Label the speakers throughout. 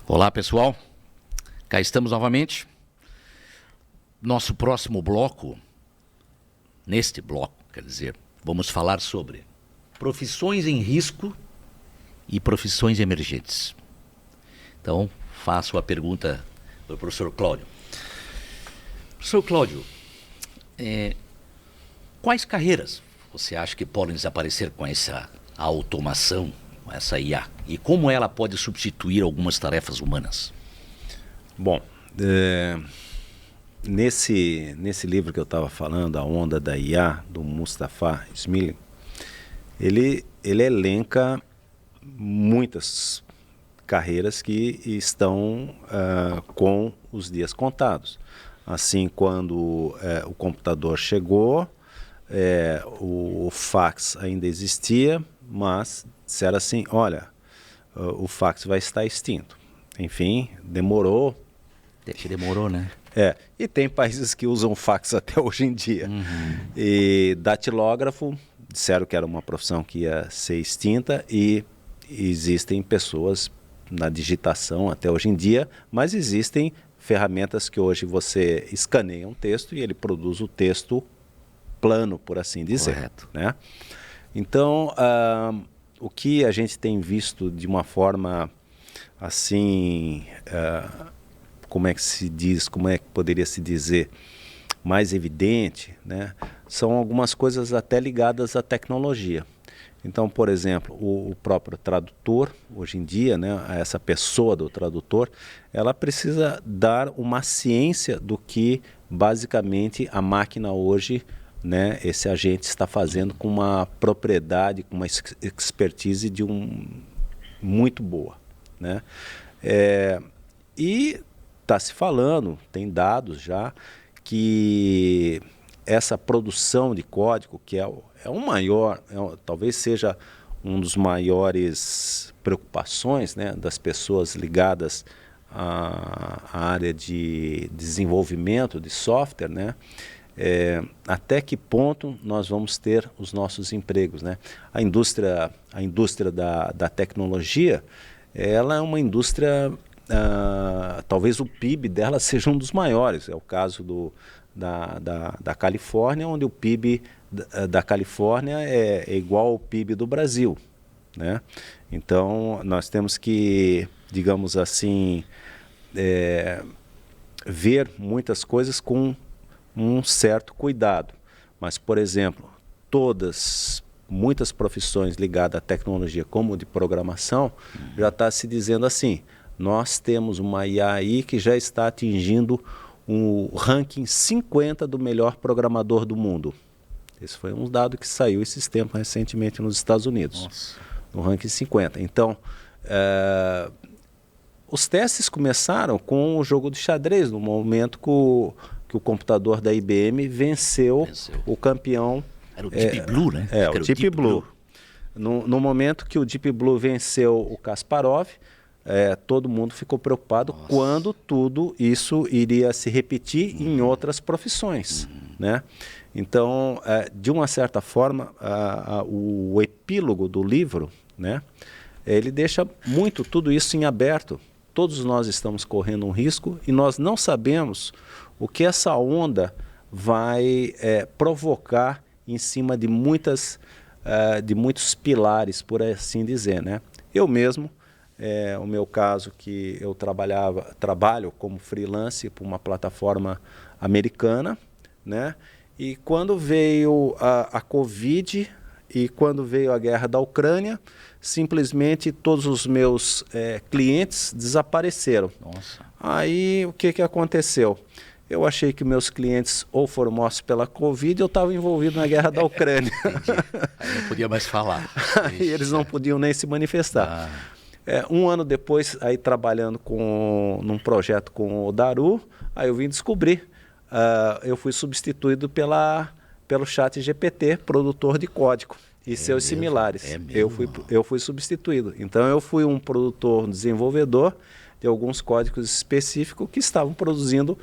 Speaker 1: Olá, pessoal. Cá estamos novamente. Nosso próximo bloco, neste bloco, quer dizer, vamos falar sobre profissões em risco e profissões emergentes. Então, faço a pergunta do professor Cláudio. Professor Cláudio, quais carreiras você acha que podem desaparecer com essa automação, com essa IA? E como ela pode substituir algumas tarefas humanas?
Speaker 2: Bom, nesse livro que eu estava falando, A Onda da IA, do Mustafa Smiling, ele elenca muitas carreiras que estão com os dias contados. Assim, quando o computador chegou, o fax ainda existia, mas disseram assim, olha, o fax vai estar extinto. Enfim, demorou.
Speaker 1: Demorou, né?
Speaker 2: E tem países que usam fax até hoje em dia. E datilógrafo, disseram que era uma profissão que ia ser extinta e existem pessoas na digitação até hoje em dia, mas existem ferramentas que hoje você escaneia um texto e ele produz o texto plano, por assim dizer.
Speaker 1: Correto.
Speaker 2: Né? Então, o que a gente tem visto de uma forma assim, como é que se diz, como é que poderia se dizer, mais evidente, né? São algumas coisas até ligadas à tecnologia. Então, por exemplo, o próprio tradutor, hoje em dia, né, essa pessoa do tradutor, ela precisa dar uma ciência do que basicamente a máquina hoje, né, esse agente está fazendo com uma propriedade, com uma expertise muito boa. Né? E está se falando, tem dados já, que essa produção de código, que é o maior, talvez seja um dos maiores preocupações, né, das pessoas ligadas à área de desenvolvimento de software, né, até que ponto nós vamos ter os nossos empregos. Né? A indústria da tecnologia, ela é uma indústria, talvez o PIB dela seja um dos maiores. É o caso da Califórnia, onde o PIB da Califórnia é igual ao PIB do Brasil. Né? Então, nós temos que, digamos assim, ver muitas coisas com um certo cuidado. Mas, por exemplo, muitas profissões ligadas à tecnologia, como de programação, já está se dizendo assim, nós temos uma IA aí que já está atingindo o ranking 50 do melhor programador do mundo. Esse foi um dado que saiu esses tempos recentemente nos Estados Unidos.
Speaker 1: Nossa.
Speaker 2: No ranking 50. Então, os testes começaram com o jogo de xadrez, no momento que o computador da IBM venceu o campeão.
Speaker 1: Era o Deep Blue, né?
Speaker 2: O Deep Blue. No momento que o Deep Blue venceu o Kasparov, todo mundo ficou preocupado. Nossa. Quando tudo isso iria se repetir em outras profissões. Né? Então, de uma certa forma, o epílogo do livro, né, ele deixa muito tudo isso em aberto. Todos nós estamos correndo um risco e nós não sabemos o que essa onda vai provocar em cima de muitos pilares, por assim dizer. Né? Eu mesmo, o meu caso que eu trabalho como freelance para uma plataforma americana, né? E quando veio a Covid e quando veio a guerra da Ucrânia, simplesmente todos os meus clientes desapareceram.
Speaker 1: Nossa.
Speaker 2: Aí o que aconteceu? Eu achei que meus clientes ou foram mortos pela Covid ou eu estava envolvido na guerra da Ucrânia.
Speaker 1: Aí não podia mais falar.
Speaker 2: Aí eles não podiam nem se manifestar. Um ano depois, aí trabalhando num projeto com o Daru, aí eu vim descobrir. Eu fui substituído pelo ChatGPT, produtor de código e seus similares. Eu fui substituído. Então eu fui um produtor, um desenvolvedor de alguns códigos específicos que estavam produzindo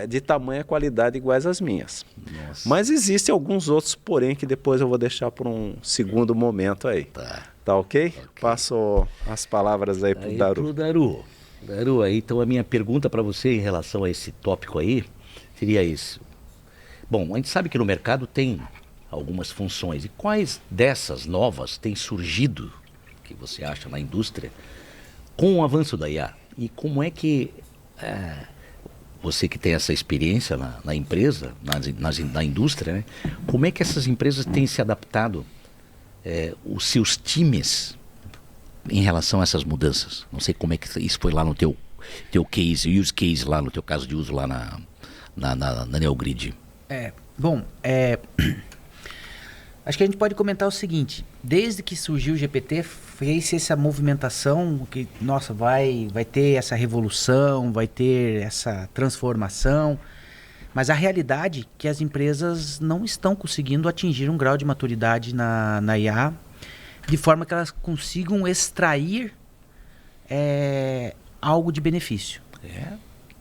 Speaker 2: de tamanha qualidade iguais às minhas.
Speaker 1: Nossa.
Speaker 2: Mas existem alguns outros, porém, que depois eu vou deixar por um segundo momento aí. Tá ok? Passo as palavras aí para o Daru.
Speaker 1: Garoa, então a minha pergunta para você em relação a esse tópico aí seria isso. Bom, a gente sabe que no mercado tem algumas funções. E quais dessas novas têm surgido, que você acha, na indústria, com o avanço da IA? E como é que você que tem essa experiência na empresa, na indústria, né? Como é que essas empresas têm se adaptado, os seus times, em relação a essas mudanças? Não sei como é que isso foi lá no teu case, use case lá, no teu caso de uso lá na Neogrid.
Speaker 3: Acho que a gente pode comentar o seguinte: desde que surgiu o GPT, fez essa movimentação que, nossa, vai ter essa revolução, vai ter essa transformação, mas a realidade é que as empresas não estão conseguindo atingir um grau de maturidade na IA, de forma que elas consigam extrair algo de benefício.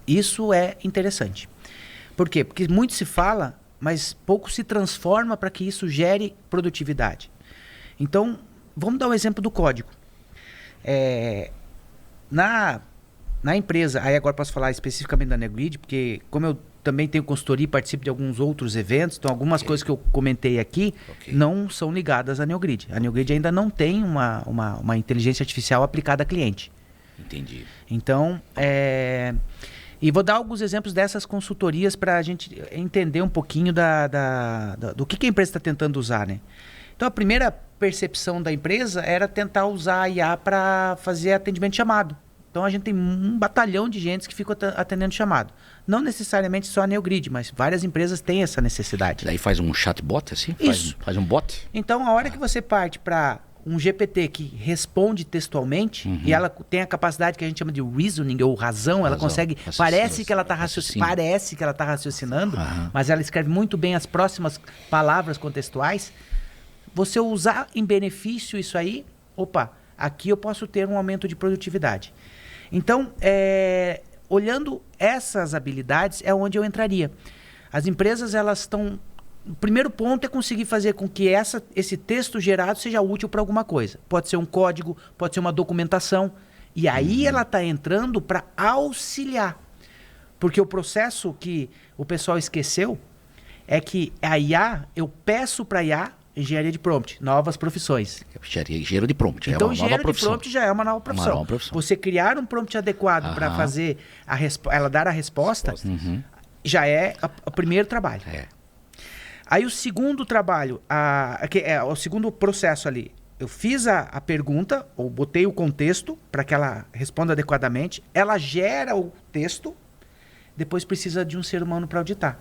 Speaker 3: Isso é interessante. Por quê? Porque muito se fala, mas pouco se transforma para que isso gere produtividade. Então, vamos dar um exemplo do código. Na empresa, aí agora posso falar especificamente da Neogrid, porque como eu também tenho consultoria e participo de alguns outros eventos, então algumas coisas que eu comentei aqui não são ligadas à Neogrid. A Neogrid ainda não tem uma inteligência artificial aplicada a cliente.
Speaker 1: Entendi.
Speaker 3: Então, e vou dar alguns exemplos dessas consultorias para a gente entender um pouquinho do que a empresa está tentando usar, né? Então, a primeira percepção da empresa era tentar usar a IA para fazer atendimento de chamado. Então, a gente tem um batalhão de gente que fica atendendo chamado. Não necessariamente só a Neogrid, mas várias empresas têm essa necessidade.
Speaker 1: Daí faz um chatbot assim?
Speaker 3: Isso.
Speaker 1: Faz um bot?
Speaker 3: Então, a hora que você parte para um GPT que responde textualmente, e ela tem a capacidade que a gente chama de reasoning, ou razão, ela consegue, parece que ela está raciocinando, mas ela escreve muito bem as próximas palavras contextuais. Você usar em benefício isso aí, aqui eu posso ter um aumento de produtividade. Então, olhando essas habilidades, é onde eu entraria. As empresas, elas estão... O primeiro ponto é conseguir fazer com que esse texto gerado seja útil para alguma coisa. Pode ser um código, pode ser uma documentação. E aí ela está entrando para auxiliar. Porque o processo que o pessoal esqueceu é que a IA, eu peço para a IA engenharia de prompt, novas profissões.
Speaker 1: Engenheiro de prompt,
Speaker 3: então, engenheiro de prompt já é uma nova profissão.
Speaker 1: Uma nova profissão.
Speaker 3: Você criar um prompt adequado para fazer ela dar a resposta, já é o primeiro trabalho. Aí o segundo trabalho, o segundo processo ali, eu fiz a pergunta, ou botei o contexto para que ela responda adequadamente, ela gera o texto, depois precisa de um ser humano para auditar.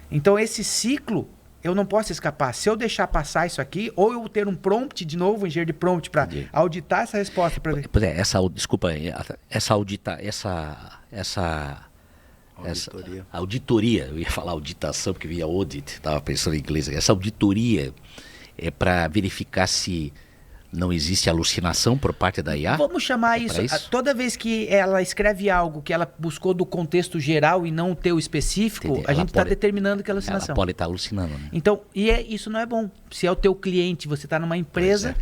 Speaker 3: Então esse ciclo, eu não posso escapar. Se eu deixar passar isso aqui, ou eu ter um prompt de novo, um engenheiro de prompt, para auditar essa resposta.
Speaker 2: Auditoria.
Speaker 1: Essa auditoria, eu ia falar auditação porque via audit, estava pensando em inglês. Essa auditoria é para verificar se não existe alucinação por parte da IA?
Speaker 3: Vamos chamar isso. Toda vez que ela escreve algo que ela buscou do contexto geral e não o teu específico, a gente está determinando que é alucinação.
Speaker 1: Ela pode estar alucinando, né?
Speaker 3: Então, isso não é bom. Se é o teu cliente, você está numa empresa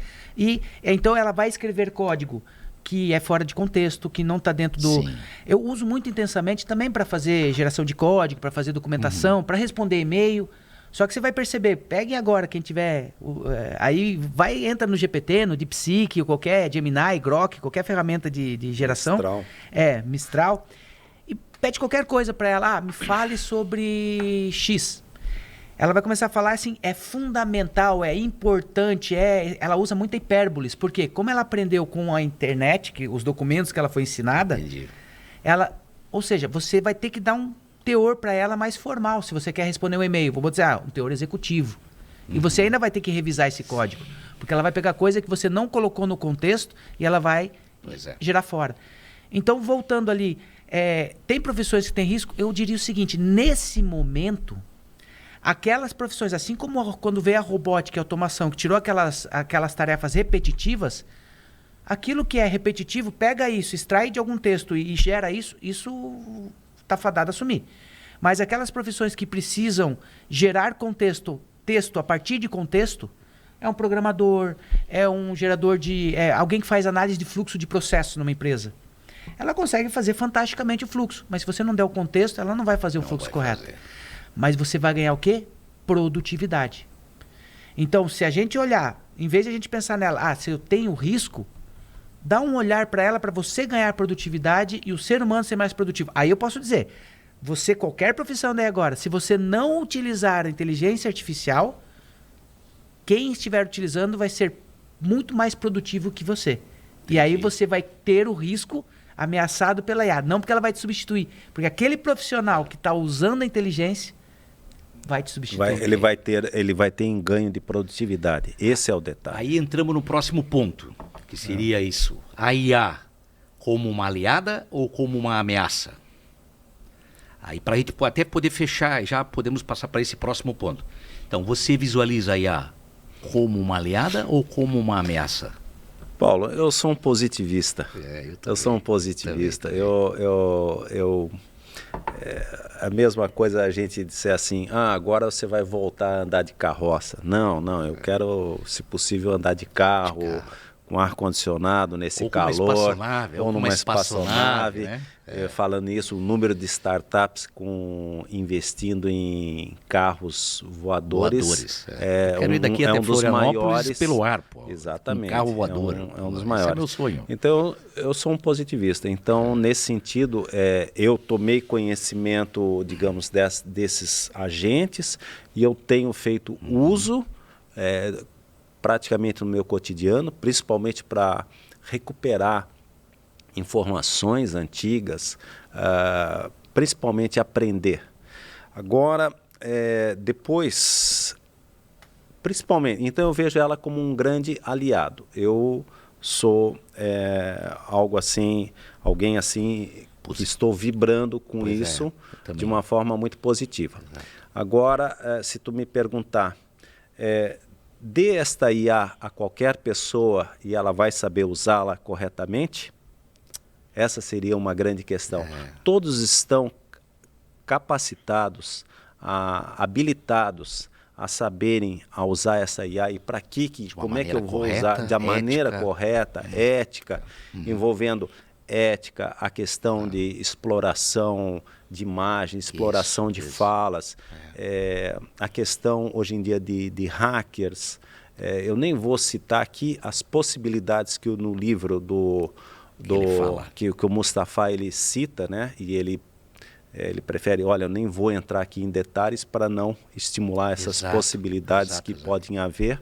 Speaker 3: então ela vai escrever código que é fora de contexto, que não está dentro do... Sim. Eu uso muito intensamente também para fazer geração de código, para fazer documentação, para responder e-mail. Só que você vai perceber, peguem agora quem tiver... aí entra no GPT, no DeepSeek, qualquer Gemini, Grok, qualquer ferramenta de geração.
Speaker 2: Mistral.
Speaker 3: Mistral. E pede qualquer coisa para ela. Me fale sobre X. Ela vai começar a falar assim, é fundamental, é importante, ela usa muita hipérboles. Por quê? Como ela aprendeu com a internet, os documentos que ela foi ensinada, ou seja, você vai ter que dar um teor para ela mais formal, se você quer responder um e-mail. Vou dizer, um teor executivo. E você ainda vai ter que revisar esse código, porque ela vai pegar coisa que você não colocou no contexto e ela vai gerar fora. Então, voltando ali, tem profissões que têm risco? Eu diria o seguinte, nesse momento... Aquelas profissões, assim como quando veio a robótica e a automação, que tirou aquelas tarefas repetitivas, aquilo que é repetitivo, pega isso, extrai de algum texto e gera isso está fadado a sumir. Mas aquelas profissões que precisam gerar texto a partir de contexto, é um programador, é um gerador alguém que faz análise de fluxo de processo numa empresa. ela consegue fazer fantasticamente o fluxo. Mas se você não der o contexto, ela não vai fazer o fluxo correto. Mas você vai ganhar o quê? Produtividade. Então, se a gente olhar, em vez de a gente pensar nela, se eu tenho risco, dá um olhar para ela para você ganhar produtividade e o ser humano ser mais produtivo. Aí eu posso dizer, você, qualquer profissão daí agora, se você não utilizar a inteligência artificial, quem estiver utilizando vai ser muito mais produtivo que você. Entendi. E aí você vai ter o risco ameaçado pela IA. Não porque ela vai te substituir, porque aquele profissional que está usando a inteligência vai te substituir.
Speaker 2: Ele vai ter em ganho de produtividade. Esse é o detalhe.
Speaker 1: Aí entramos no próximo ponto, que seria isso. A IA como uma aliada ou como uma ameaça? Aí para a gente até poder fechar, já podemos passar para esse próximo ponto. Então, você visualiza a IA como uma aliada ou como uma ameaça?
Speaker 2: Paulo, eu sou um positivista. Eu sou um positivista. A mesma coisa a gente disser assim, agora você vai voltar a andar de carroça. Não, eu quero, se possível, andar de carro, com ar-condicionado nesse
Speaker 1: ou
Speaker 2: calor,
Speaker 1: ou numa espaçonave,
Speaker 2: né? Falando isso, o número de startups investindo em carros voadores
Speaker 1: quero ir daqui até
Speaker 2: um dos maiores
Speaker 1: pelo ar, pô.
Speaker 2: Exatamente.
Speaker 1: Um carro voador.
Speaker 2: É um dos maiores.
Speaker 1: Esse é meu sonho.
Speaker 2: Então, eu sou um positivista. Então, nesse sentido, eu tomei conhecimento, digamos, desses agentes e eu tenho feito uso praticamente no meu cotidiano, principalmente para recuperar informações antigas, principalmente aprender. Agora, depois, principalmente, então eu vejo ela como um grande aliado. Eu sou alguém assim, que estou vibrando com isso de uma forma muito positiva. Agora, se tu me perguntar, dê esta IA a qualquer pessoa e ela vai saber usá-la corretamente? Essa seria uma grande questão. Todos estão capacitados, habilitados a saberem a usar essa IA e para como é que eu vou usar da maneira correta, ética, envolvendo ética, a questão de exploração de imagem, exploração de falas, a questão hoje em dia de hackers. Eu nem vou citar aqui as possibilidades que no livro que o Mustafa ele cita, né? E ele prefere, olha, eu nem vou entrar aqui em detalhes para não estimular essas possibilidades que podem haver,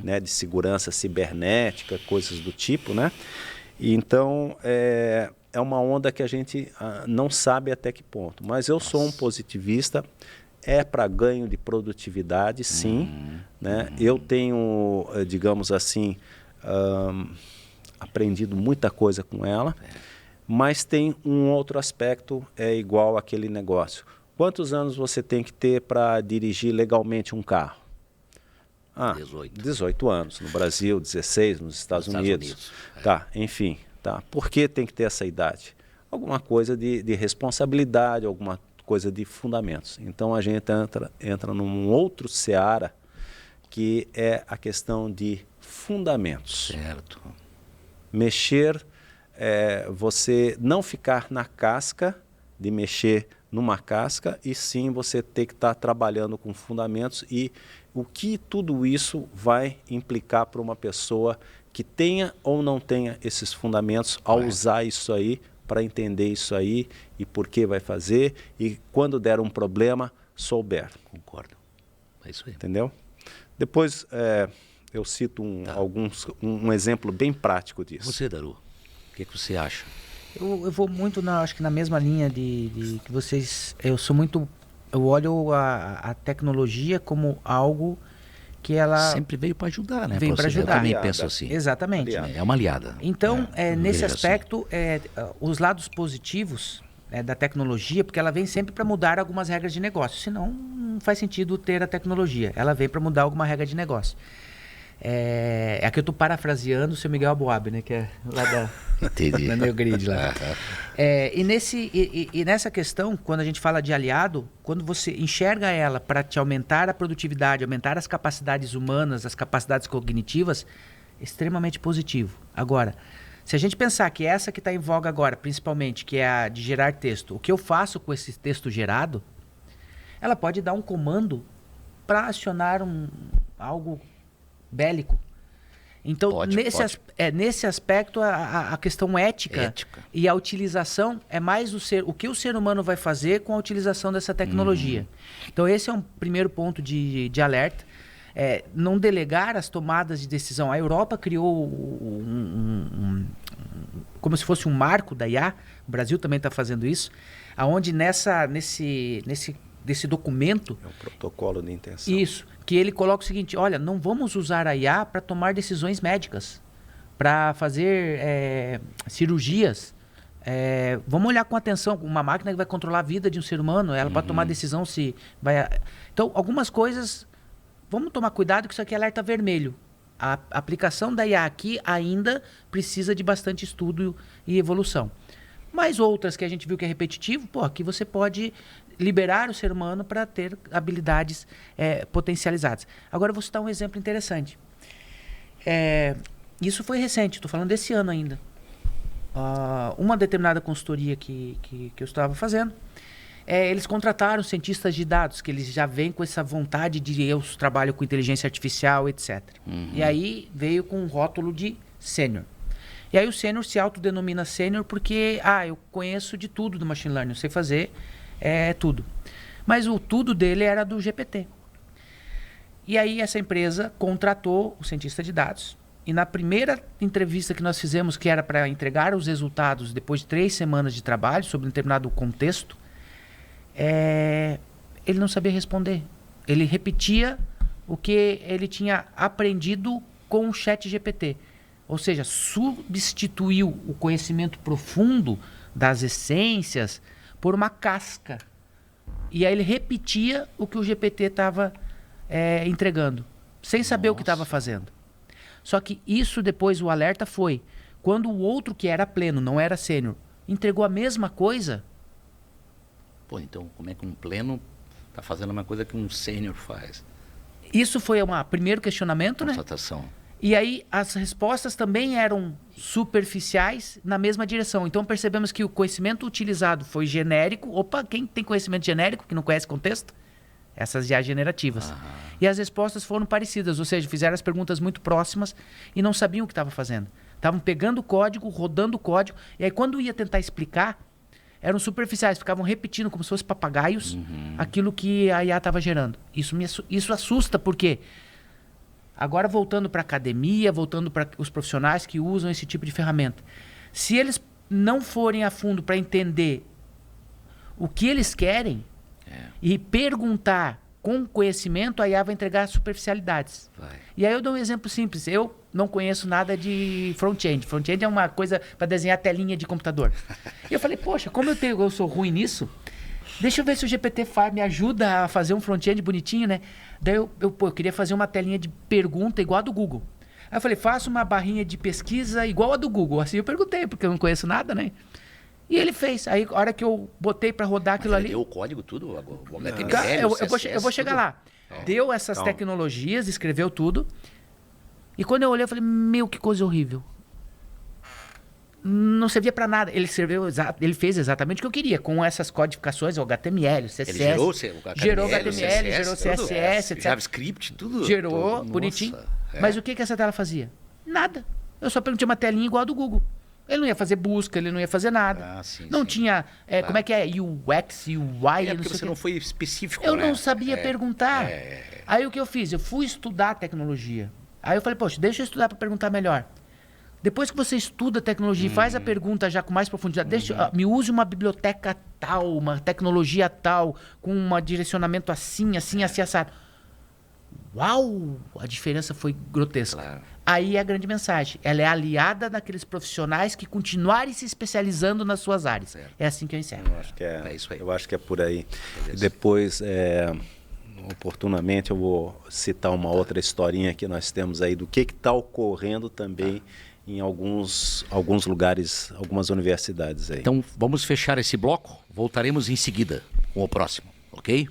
Speaker 2: né? De segurança cibernética, coisas do tipo, né? E então, é uma onda que a gente não sabe até que ponto. Mas eu sou um positivista, para ganho de produtividade, sim. Né? Eu tenho, digamos assim, aprendido muita coisa com ela, mas tem um outro aspecto, igual aquele negócio. Quantos anos você tem que ter para dirigir legalmente um carro? 18 anos. No Brasil, 16 nos Estados Unidos. Tá, enfim. Tá. Por que tem que ter essa idade? Alguma coisa de responsabilidade, alguma coisa de fundamentos. Então a gente entra num outro seara, que é a questão de fundamentos.
Speaker 1: Certo.
Speaker 2: Mexer, você não ficar na casca, de mexer numa casca, e sim você ter que estar trabalhando com fundamentos e o que tudo isso vai implicar para uma pessoa que tenha ou não tenha esses fundamentos ao usar isso aí, para entender isso aí e por que vai fazer, e quando der um problema, souber.
Speaker 1: Concordo. É isso aí.
Speaker 2: Entendeu? Depois eu cito um exemplo bem prático disso.
Speaker 1: Você, Daru, o que você acha?
Speaker 3: Eu vou muito, acho que na mesma linha de que vocês... Eu olho a tecnologia como algo que ela...
Speaker 1: Sempre veio para ajudar, né?
Speaker 3: Veio para ajudar.
Speaker 1: Eu também penso assim.
Speaker 3: Exatamente.
Speaker 1: É uma aliada.
Speaker 3: Então, nesse aspecto, os lados positivos da tecnologia, porque ela vem sempre para mudar algumas regras de negócio. Senão, não faz sentido ter a tecnologia. Ela vem para mudar alguma regra de negócio. Aqui eu estou parafraseando o seu Miguel Aboab, né? Que é lá da New Grid lá. E nessa questão, quando a gente fala de aliado, quando você enxerga ela para te aumentar a produtividade, aumentar as capacidades humanas, as capacidades cognitivas, extremamente positivo. Agora, Se a gente pensar que essa que está em voga agora, principalmente, que é a de gerar texto, o que eu faço com esse texto gerado, ela pode dar um comando para acionar algo bélico. Então, nesse aspecto, a questão ética e a utilização é mais o que o ser humano vai fazer com a utilização dessa tecnologia. Então, esse é um primeiro ponto de alerta. Não delegar as tomadas de decisão. A Europa criou como se fosse um marco da IA, o Brasil também está fazendo isso, aonde nesse documento...
Speaker 2: É um protocolo de intenção.
Speaker 3: Isso, que ele coloca o seguinte, olha, não vamos usar a IA para tomar decisões médicas, para fazer cirurgias. Vamos olhar com atenção, uma máquina que vai controlar a vida de um ser humano, ela para tomar decisão se vai... Então, algumas coisas, vamos tomar cuidado que isso aqui é alerta vermelho. A aplicação da IA aqui ainda precisa de bastante estudo e evolução. Mas outras que a gente viu que é repetitivo, aqui você pode liberar o ser humano para ter habilidades potencializadas. Agora eu vou citar um exemplo interessante. Isso foi recente, estou falando desse ano ainda. Uma determinada consultoria que eu estava fazendo, eles contrataram cientistas de dados, que eles já vêm com essa vontade de eu trabalho com inteligência artificial, etc. E aí veio com um rótulo de sênior. E aí o sênior se autodenomina sênior porque, eu conheço de tudo do machine learning, eu sei fazer tudo. Mas o tudo dele era do GPT. E aí essa empresa contratou o cientista de dados. E na primeira entrevista que nós fizemos, que era para entregar os resultados depois de 3 semanas de trabalho sobre um determinado contexto, ele não sabia responder. Ele repetia o que ele tinha aprendido com o ChatGPT. Ou seja, substituiu o conhecimento profundo das essências por uma casca. E aí ele repetia o que o GPT estava entregando, sem saber o que estava fazendo. Só que isso depois, o alerta foi, quando o outro que era pleno, não era sênior, entregou a mesma coisa.
Speaker 1: Então como é que um pleno está fazendo uma coisa que um sênior faz?
Speaker 3: Isso foi um primeiro questionamento,
Speaker 1: Constatação.
Speaker 3: né? E aí as respostas também eram superficiais na mesma direção. Então percebemos que o conhecimento utilizado foi genérico. Opa, quem tem conhecimento genérico, que não conhece contexto? Essas já generativas. E as respostas foram parecidas, ou seja, fizeram as perguntas muito próximas e não sabiam o que estavam fazendo. Estavam pegando o código, rodando o código, e aí quando ia tentar explicar, eram superficiais, ficavam repetindo como se fossem papagaios aquilo que a IA estava gerando. Isso assusta, porque agora voltando para a academia, voltando para os profissionais que usam esse tipo de ferramenta, se eles não forem a fundo para entender o que eles querem e perguntar com conhecimento, a IA vai entregar superficialidades. E aí eu dou um exemplo simples. Eu não conheço nada de front-end. Front-end é uma coisa para desenhar telinha de computador. E eu falei, poxa, como eu sou ruim nisso, deixa eu ver se o GPT me ajuda a fazer um front-end bonitinho, né? Daí eu queria fazer uma telinha de pergunta igual a do Google. Aí eu falei, faça uma barrinha de pesquisa igual a do Google. Assim eu perguntei, porque eu não conheço nada, né? E ele fez. Aí, a hora que eu botei para rodar aquilo ali...
Speaker 1: Deu o código tudo? O HTML,
Speaker 3: eu vou chegar lá. Deu essas tecnologias, escreveu tudo. E quando eu olhei, eu falei, meu, que coisa horrível. Não servia para nada. Ele fez exatamente o que eu queria, com essas codificações, o HTML, o CSS.
Speaker 1: Ele gerou o HTML,
Speaker 3: gerou CSS, etc.
Speaker 1: JavaScript, tudo.
Speaker 3: Gerou, bonitinho. Mas o que essa tela fazia? Nada. Eu só perguntei uma telinha igual a do Google. Ele não ia fazer busca, ele não ia fazer nada. Não tinha, como é que é, UX, UI,
Speaker 1: porque você não foi específico,
Speaker 3: eu não sabia perguntar. Aí o que eu fiz? Eu fui estudar tecnologia. Aí eu falei, poxa, deixa eu estudar para perguntar melhor. Depois que você estuda a tecnologia e faz a pergunta já com mais profundidade, me use uma biblioteca tal, uma tecnologia tal, com um direcionamento assim, assado. Uau! A diferença foi grotesca. Claro. Aí é a grande mensagem. Ela é aliada daqueles profissionais que continuarem se especializando nas suas áreas. É assim que eu encerro.
Speaker 2: Eu acho que é isso aí. Eu acho que é por aí. Depois, oportunamente, eu vou citar uma outra historinha que nós temos aí do que está ocorrendo também em alguns lugares, algumas universidades aí.
Speaker 1: Então, vamos fechar esse bloco. Voltaremos em seguida com o próximo, ok?